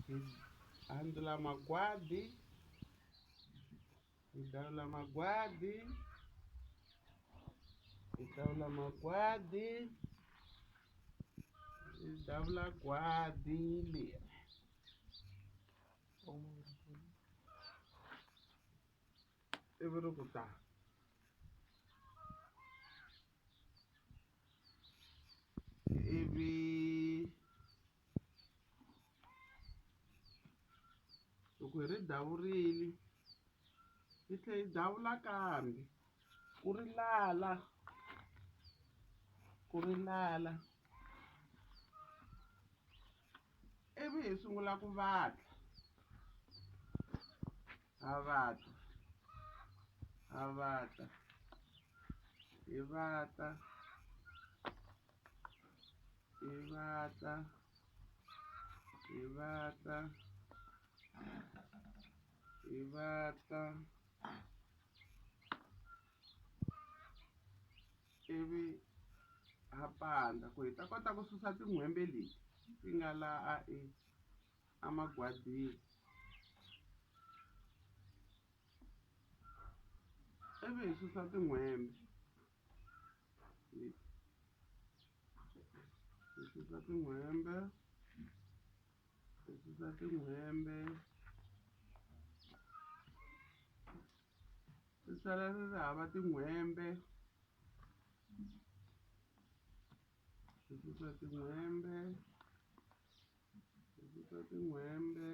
hi handzula magwadi, hi dlawula magwadi, hi dlawula magwadi, hi dlawula gwadi leri ivi ri ku tani. Ivi loko hi ri dawurile hi tlhela hi dawula kambe ku ri lala, ku ri lala, ivi hi sungula ku vatla, ha vatla, ha vatla, hi vatla, hi vatla, hi vatla, hi vatla, ivi ha pandza ku hi ta kota ku susa tin'hwembe leti ti nga laha emagwadini, ivi hi susa tin'hwembe leti, hi susa tin'hwembe, hi susa tin'hwembe, swi sala swi ri hava tin'hwembe, hi susa tin'hwembe, hi susa tin'hwembe.